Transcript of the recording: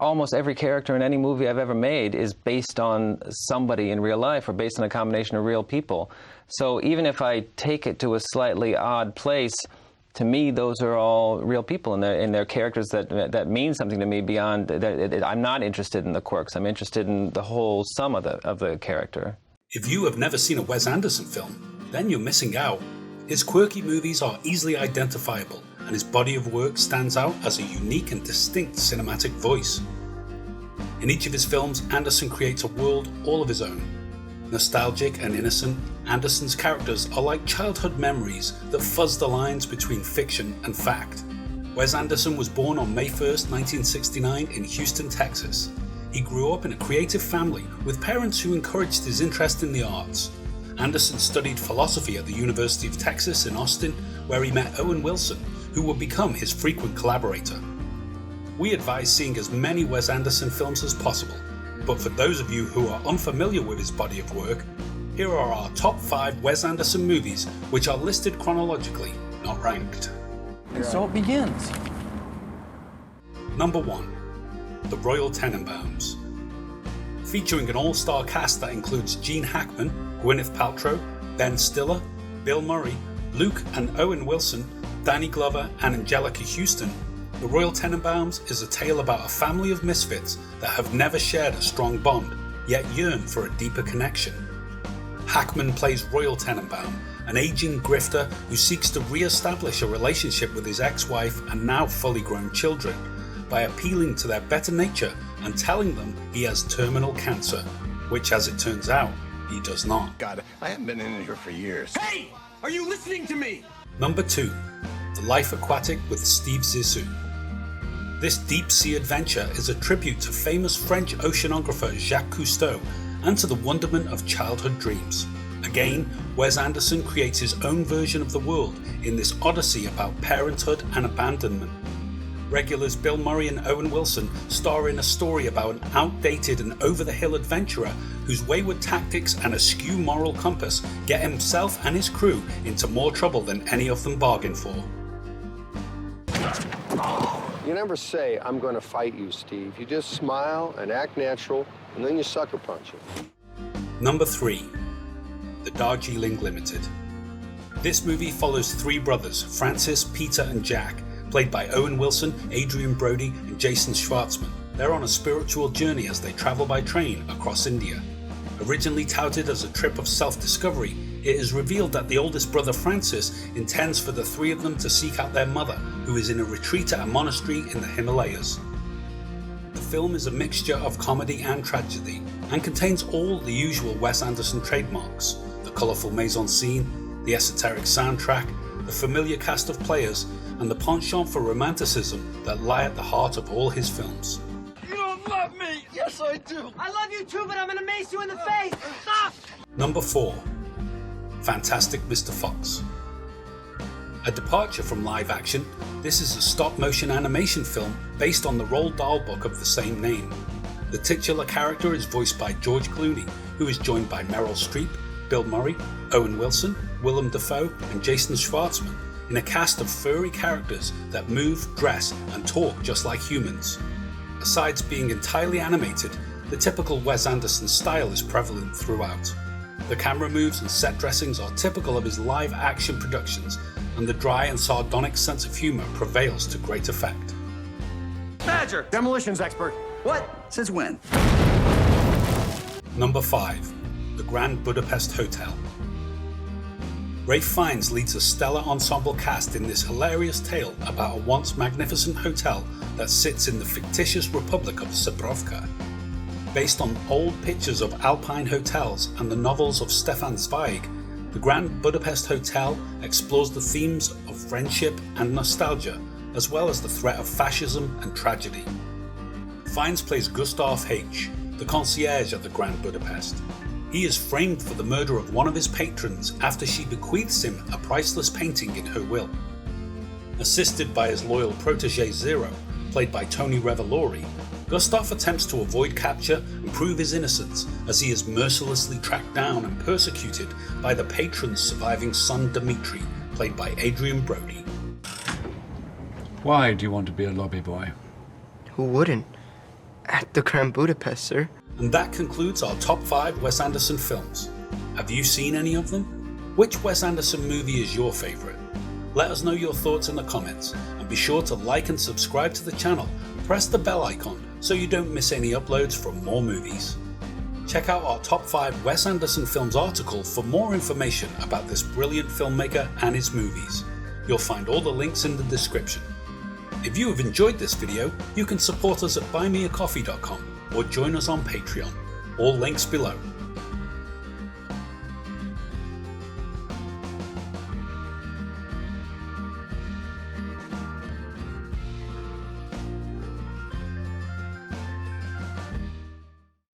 almost every character in any movie I've ever made is based on somebody in real life or based on a combination of real people. So even if I take it to a slightly odd place, to me, those are all real people, and they're characters that mean something to me beyond that. I'm not interested in the quirks. I'm interested in the whole sum of the character. If you have never seen a Wes Anderson film, then you're missing out. His quirky movies are easily identifiable, and his body of work stands out as a unique and distinct cinematic voice. In each of his films, Anderson creates a world all of his own. Nostalgic and innocent, Anderson's characters are like childhood memories that fuzz the lines between fiction and fact. Wes Anderson was born on May 1st, 1969 in Houston, Texas. He grew up in a creative family with parents who encouraged his interest in the arts. Anderson studied philosophy at the University of Texas in Austin, where he met Owen Wilson, who would become his frequent collaborator. We advise seeing as many Wes Anderson films as possible, but for those of you who are unfamiliar with his body of work, here are our top 5 Wes Anderson movies, which are listed chronologically, not ranked. And so it begins. Number 1. The Royal Tenenbaums. Featuring an all-star cast that includes Gene Hackman, Gwyneth Paltrow, Ben Stiller, Bill Murray, Luke and Owen Wilson, Danny Glover and Angelica Houston, The Royal Tenenbaums is a tale about a family of misfits that have never shared a strong bond, yet yearn for a deeper connection. Hackman plays Royal Tenenbaum, an aging grifter who seeks to re-establish a relationship with his ex-wife and now fully grown children by appealing to their better nature and telling them he has terminal cancer, which, as it turns out, he does not. God, I haven't been in here for years. Hey! Are you listening to me? Number 2. The Life Aquatic with Steve Zissou. This deep-sea adventure is a tribute to famous French oceanographer Jacques Cousteau and to the wonderment of childhood dreams. Again, Wes Anderson creates his own version of the world in this odyssey about parenthood and abandonment. Regulars Bill Murray and Owen Wilson star in a story about an outdated and over-the-hill adventurer whose wayward tactics and askew moral compass get himself and his crew into more trouble than any of them bargained for. You never say, I'm going to fight you, Steve. You just smile and act natural, and then you sucker punch it. Number 3. The Darjeeling Limited. This movie follows 3 brothers, Francis, Peter and Jack, played by Owen Wilson, Adrian Brody and Jason Schwartzman. They're on a spiritual journey as they travel by train across India. Originally touted as a trip of self-discovery, it is revealed that the oldest brother Francis intends for the 3 of them to seek out their mother, who is in a retreat at a monastery in the Himalayas. The film is a mixture of comedy and tragedy, and contains all the usual Wes Anderson trademarks: the colourful mise-en-scene, the esoteric soundtrack, the familiar cast of players, and the penchant for romanticism that lie at the heart of all his films. You don't love me! Yes, I do! I love you too, but I'm gonna mace you in the face! Stop! Number 4. Fantastic Mr. Fox. A departure from live action, this is a stop-motion animation film based on the Roald Dahl book of the same name. The titular character is voiced by George Clooney, who is joined by Meryl Streep, Bill Murray, Owen Wilson, Willem Dafoe and Jason Schwartzman in a cast of furry characters that move, dress and talk just like humans. Besides being entirely animated, the typical Wes Anderson style is prevalent throughout. The camera moves and set dressings are typical of his live-action productions, and the dry and sardonic sense of humour prevails to great effect. Badger! Demolitions expert. What? Since when? Number 5. The Grand Budapest Hotel. Ralph Fiennes leads a stellar ensemble cast in this hilarious tale about a once magnificent hotel that sits in the fictitious Republic of Dubrovka. Based on old pictures of Alpine hotels and the novels of Stefan Zweig, the Grand Budapest Hotel explores the themes of friendship and nostalgia, as well as the threat of fascism and tragedy. Fiennes plays Gustav H., the concierge at the Grand Budapest. He is framed for the murder of one of his patrons after she bequeaths him a priceless painting in her will. Assisted by his loyal protege Zero, played by Tony Revolori, Gustav attempts to avoid capture and prove his innocence as he is mercilessly tracked down and persecuted by the patron's surviving son Dmitri, played by Adrian Brody. Why do you want to be a lobby boy? Who wouldn't? At the Grand Budapest, sir. And that concludes our top 5 Wes Anderson films. Have you seen any of them? Which Wes Anderson movie is your favourite? Let us know your thoughts in the comments, and be sure to like and subscribe to the channel. Press the bell icon so you don't miss any uploads from More Movies. Check out our top 5 Wes Anderson Films article for more information about this brilliant filmmaker and his movies. You'll find all the links in the description. If you have enjoyed this video, you can support us at buymeacoffee.com or join us on Patreon. All links below.